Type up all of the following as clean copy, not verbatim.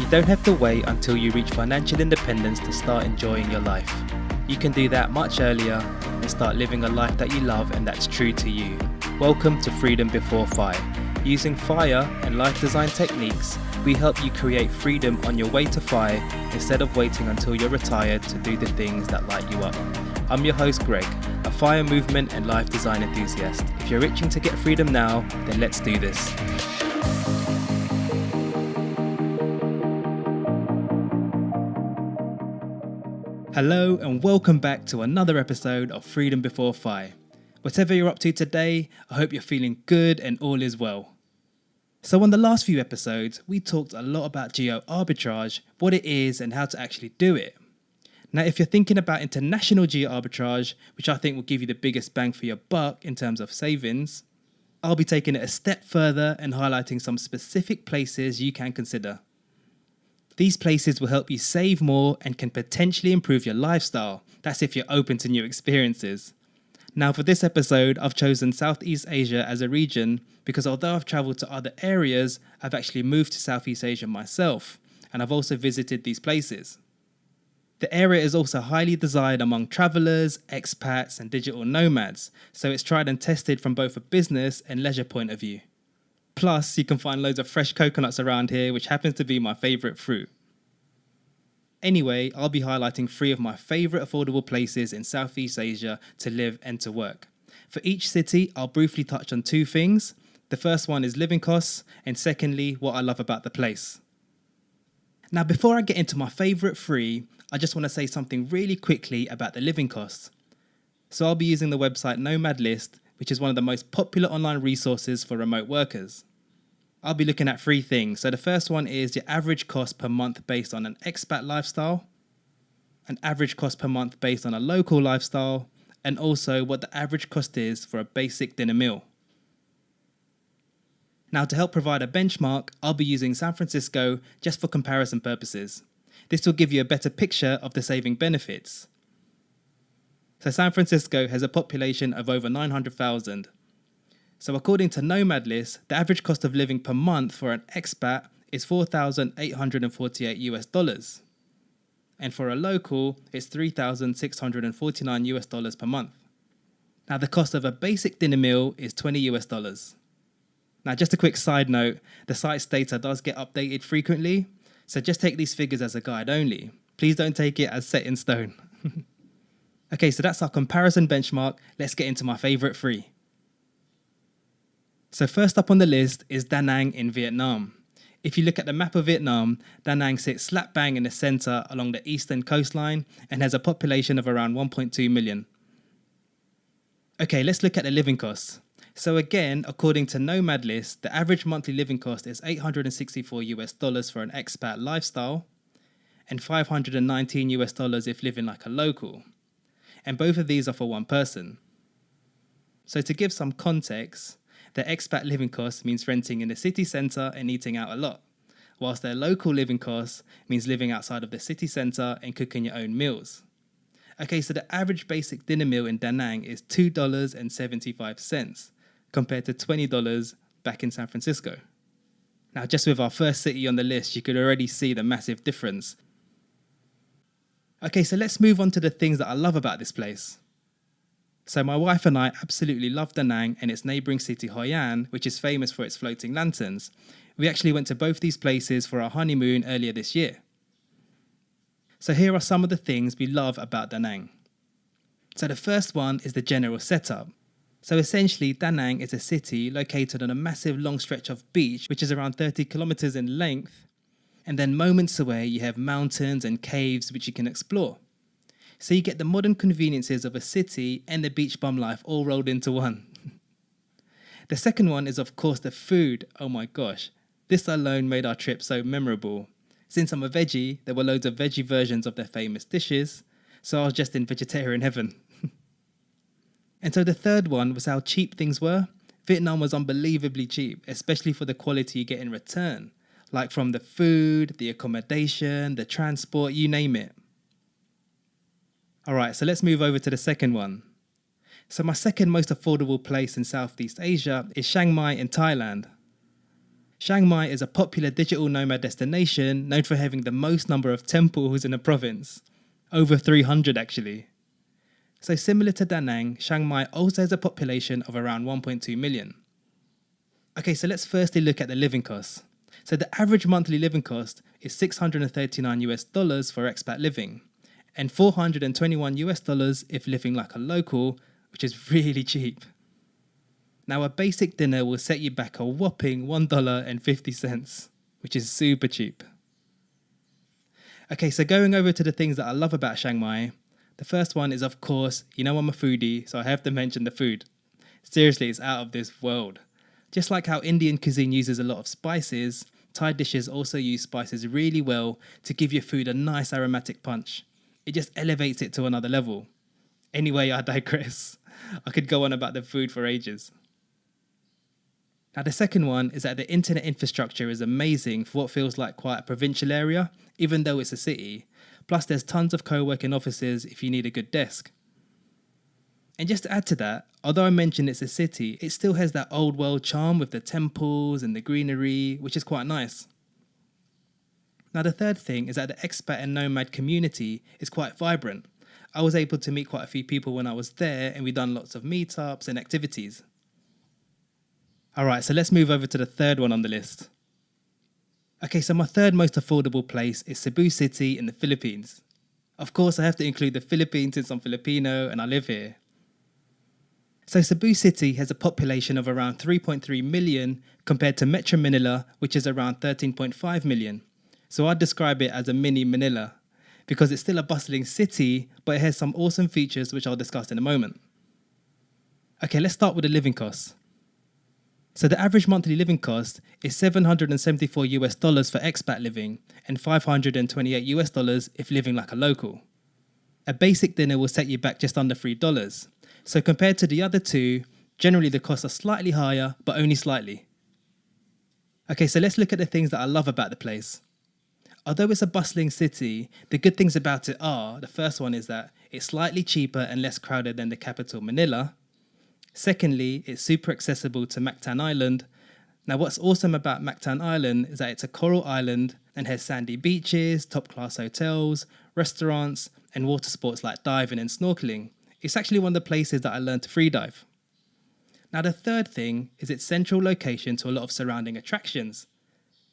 You don't have to wait until you reach financial independence to start enjoying your life. You can do that much earlier and start living a life that you love and that's true to you. Welcome to Freedom Before FI. Using FIRE and life design techniques, we help you create freedom on your way to FI instead of waiting until you're retired to do the things that light you up. I'm your host Greg, a FIRE movement and life design enthusiast. If you're itching to get freedom now, then let's do this. Hello and welcome back to another episode of Freedom Before FI. Whatever you're up to today, I hope you're feeling good and all is well. So on the last few episodes, we talked a lot about Geoarbitrage, what it is and how to actually do it. Now, if you're thinking about international Geoarbitrage, which I think will give you the biggest bang for your buck in terms of savings, I'll be taking it a step further and highlighting some specific places you can consider. These places will help you save more and can potentially improve your lifestyle. That's if you're open to new experiences. Now for this episode, I've chosen Southeast Asia as a region because although I've travelled to other areas, I've actually moved to Southeast Asia myself, and I've also visited these places. The area is also highly desired among travellers, expats and digital nomads, so it's tried and tested from both a business and leisure point of view. Plus, you can find loads of fresh coconuts around here, which happens to be my favourite fruit. Anyway, I'll be highlighting 3 of my favourite affordable places in Southeast Asia to live and to work. For each city, I'll briefly touch on 2 things. The first one is living costs, and secondly, what I love about the place. Now, before I get into my favourite 3, I just want to say something really quickly about the living costs. So I'll be using the website Nomad List, which is one of the most popular online resources for remote workers. I'll be looking at 3 things. So the first one is your average cost per month based on an expat lifestyle, an average cost per month based on a local lifestyle, and also what the average cost is for a basic dinner meal. Now to help provide a benchmark, I'll be using San Francisco just for comparison purposes. This will give you a better picture of the saving benefits. So San Francisco has a population of over 900,000. So according to Nomad List, the average cost of living per month for an expat is $4,848 and for a local, it's $3,649 per month. Now the cost of a basic dinner meal is $20. Now just a quick side note, the site's data does get updated frequently, so just take these figures as a guide only. Please don't take it as set in stone. Okay, so that's our comparison benchmark. Let's get into my favourite 3. So first up on the list is Da Nang in Vietnam. If you look at the map of Vietnam, Da Nang sits slap bang in the centre along the eastern coastline and has a population of around 1.2 million. Okay, let's look at the living costs. So again, according to Nomad List, the average monthly living cost is $864 for an expat lifestyle and $519 if living like a local. And both of these are for one person. So to give some context, the expat living cost means renting in the city centre and eating out a lot, whilst their local living cost means living outside of the city centre and cooking your own meals. Okay, so the average basic dinner meal in Da Nang is $2.75 compared to $20 back in San Francisco. Now, just with our first city on the list, you could already see the massive difference. Okay, so let's move on to the things that I love about this place. So my wife and I absolutely love Da Nang and its neighbouring city Hoi An, which is famous for its floating lanterns. We actually went to both these places for our honeymoon earlier this year. So here are some of the things we love about Da Nang. So the first one is the general setup. So essentially, Da Nang is a city located on a massive long stretch of beach, which is around 30 kilometres in length. And then moments away, you have mountains and caves which you can explore. So you get the modern conveniences of a city and the beach bum life all rolled into one. The second one is of course the food. Oh my gosh, this alone made our trip so memorable. Since I'm a veggie, there were loads of veggie versions of their famous dishes, so I was just in vegetarian heaven. And so the third one was how cheap things were. Vietnam was unbelievably cheap, especially for the quality you get in return. Like from the food, the accommodation, the transport, you name it. Alright, so let's move over to the second one. So my second most affordable place in Southeast Asia is Chiang Mai in Thailand. Chiang Mai is a popular digital nomad destination known for having the most number of temples in the province. Over 300 actually. So similar to Da Nang, Chiang Mai also has a population of around 1.2 million. Okay, so let's firstly look at the living costs. So the average monthly living cost is $639 for expat living and $421 if living like a local, which is really cheap. Now a basic dinner will set you back a whopping $1.50, which is super cheap. Okay, so going over to the things that I love about Chiang Mai, the first one is, of course, I'm a foodie, so I have to mention the food. Seriously, it's out of this world. Just like how Indian cuisine uses a lot of spices, Thai dishes also use spices really well to give your food a nice aromatic punch. It just elevates it to another level. Anyway, I digress. I could go on about the food for ages. Now, the second one is that the internet infrastructure is amazing for what feels like quite a provincial area, even though it's a city. Plus, there's tons of co-working offices if you need a good desk. And just to add to that, although I mentioned it's a city, it still has that old world charm with the temples and the greenery, which is quite nice. Now, the third thing is that the expat and nomad community is quite vibrant. I was able to meet quite a few people when I was there, and we've done lots of meetups and activities. Alright, so let's move over to the third one on the list. Okay, so my third most affordable place is Cebu City in the Philippines. Of course, I have to include the Philippines since I'm Filipino and I live here. So Cebu City has a population of around 3.3 million compared to Metro Manila, which is around 13.5 million. So I'd describe it as a mini Manila because it's still a bustling city, but it has some awesome features which I'll discuss in a moment. Okay, let's start with the living costs. So the average monthly living cost is $774 for expat living and $528 if living like a local. A basic dinner will set you back just under $3. So compared to the other two, generally the costs are slightly higher, but only slightly. Okay, so let's look at the things that I love about the place. Although it's a bustling city, the good things about it are, the first one is that it's slightly cheaper and less crowded than the capital Manila. Secondly, it's super accessible to Mactan Island. Now, what's awesome about Mactan Island is that it's a coral island and has sandy beaches, top-class hotels, restaurants, and water sports like diving and snorkeling. It's actually one of the places that I learned to freedive. Now, the third thing is its central location to a lot of surrounding attractions.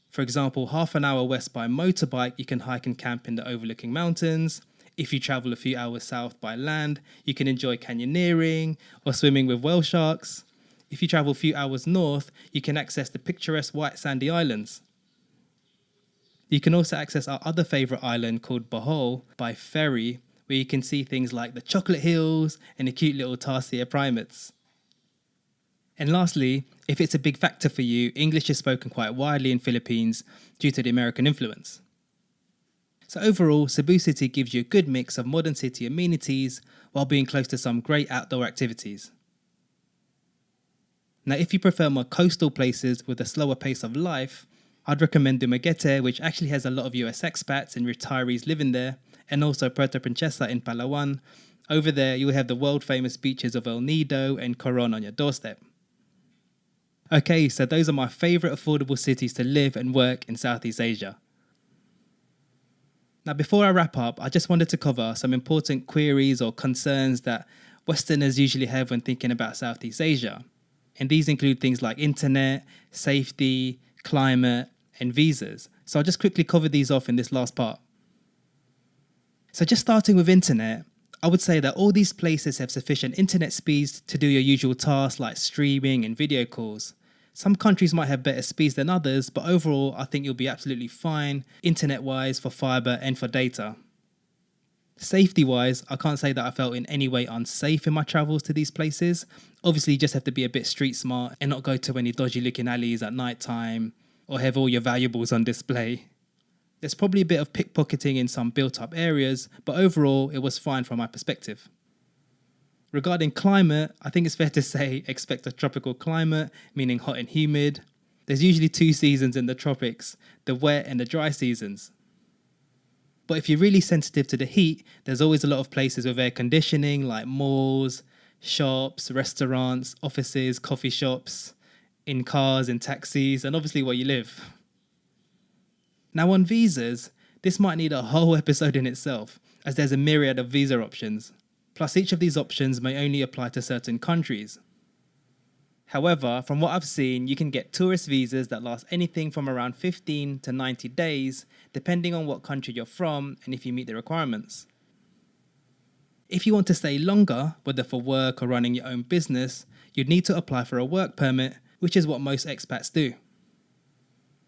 For example, half an hour west by motorbike, you can hike and camp in the overlooking mountains. If you travel a few hours south by land, you can enjoy canyoneering or swimming with whale sharks. If you travel a few hours north, you can access the picturesque white sandy islands. You can also access our other favourite island called Bohol by ferry, where you can see things like the chocolate hills and the cute little tarsier primates. And lastly, if it's a big factor for you, English is spoken quite widely in Philippines due to the American influence. So overall, Cebu City gives you a good mix of modern city amenities while being close to some great outdoor activities. Now, if you prefer more coastal places with a slower pace of life, I'd recommend Dumaguete, which actually has a lot of US expats and retirees living there, and also Puerto Princesa in Palawan. Over there, you'll have the world-famous beaches of El Nido and Coron on your doorstep. Okay, so those are my favourite affordable cities to live and work in Southeast Asia. Now, before I wrap up, I just wanted to cover some important queries or concerns that Westerners usually have when thinking about Southeast Asia. And these include things like internet, safety, climate, and visas. So I'll just quickly cover these off in this last part. So just starting with internet, I would say that all these places have sufficient internet speeds to do your usual tasks like streaming and video calls. Some countries might have better speeds than others, but overall, I think you'll be absolutely fine internet-wise for fiber and for data. Safety-wise, I can't say that I felt in any way unsafe in my travels to these places. Obviously, you just have to be a bit street smart and not go to any dodgy-looking alleys at night time or have all your valuables on display. There's probably a bit of pickpocketing in some built-up areas, but overall, it was fine from my perspective. Regarding climate, I think it's fair to say expect a tropical climate, meaning hot and humid. There's usually 2 seasons in the tropics, the wet and the dry seasons. But if you're really sensitive to the heat, there's always a lot of places with air conditioning like malls, shops, restaurants, offices, coffee shops. in cars, in taxis, and obviously where you live. Now on visas, this might need a whole episode in itself, as there's a myriad of visa options. Plus each of these options may only apply to certain countries. However, from what I've seen, you can get tourist visas that last anything from around 15 to 90 days, depending on what country you're from and if you meet the requirements. If you want to stay longer, whether for work or running your own business, you'd need to apply for a work permit, which is what most expats do.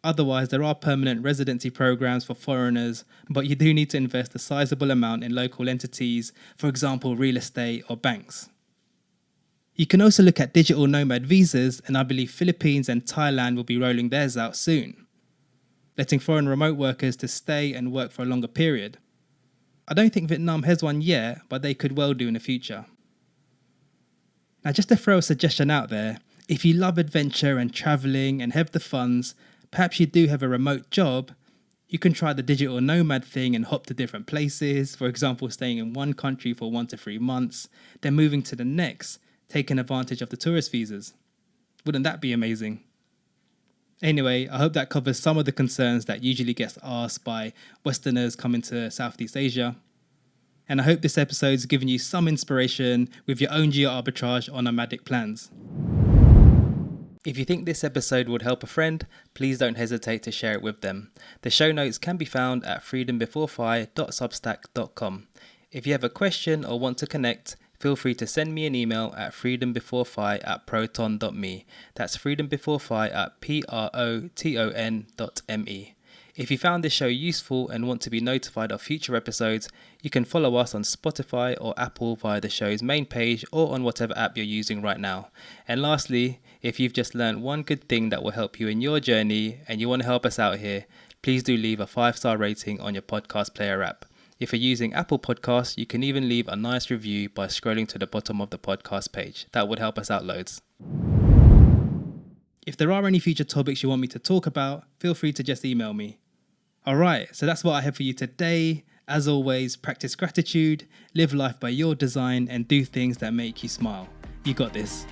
Otherwise, there are permanent residency programs for foreigners, but you do need to invest a sizable amount in local entities, for example, real estate or banks. You can also look at digital nomad visas, and I believe Philippines and Thailand will be rolling theirs out soon, letting foreign remote workers to stay and work for a longer period. I don't think Vietnam has one yet, but they could well do in the future. Now, just to throw a suggestion out there, if you love adventure and travelling and have the funds, perhaps you do have a remote job, you can try the digital nomad thing and hop to different places, for example, staying in one country for 1 to 3 months, then moving to the next, taking advantage of the tourist visas. Wouldn't that be amazing? Anyway, I hope that covers some of the concerns that usually gets asked by Westerners coming to Southeast Asia. And I hope this episode's given you some inspiration with your own Geoarbitrage or nomadic plans. If you think this episode would help a friend, please don't hesitate to share it with them. The show notes can be found at freedombeforefire.substack.com. If you have a question or want to connect, feel free to send me an email at freedombeforefire@proton.me. That's freedombeforefire@proton.me. If you found this show useful and want to be notified of future episodes, you can follow us on Spotify or Apple via the show's main page or on whatever app you're using right now. And lastly, if you've just learned one good thing that will help you in your journey and you want to help us out here, please do leave a 5-star rating on your podcast player app. If you're using Apple Podcasts, you can even leave a nice review by scrolling to the bottom of the podcast page. That would help us out loads. If there are any future topics you want me to talk about, feel free to just email me. Alright, so that's what I have for you today. As always, practice gratitude, live life by your design, and do things that make you smile. You got this.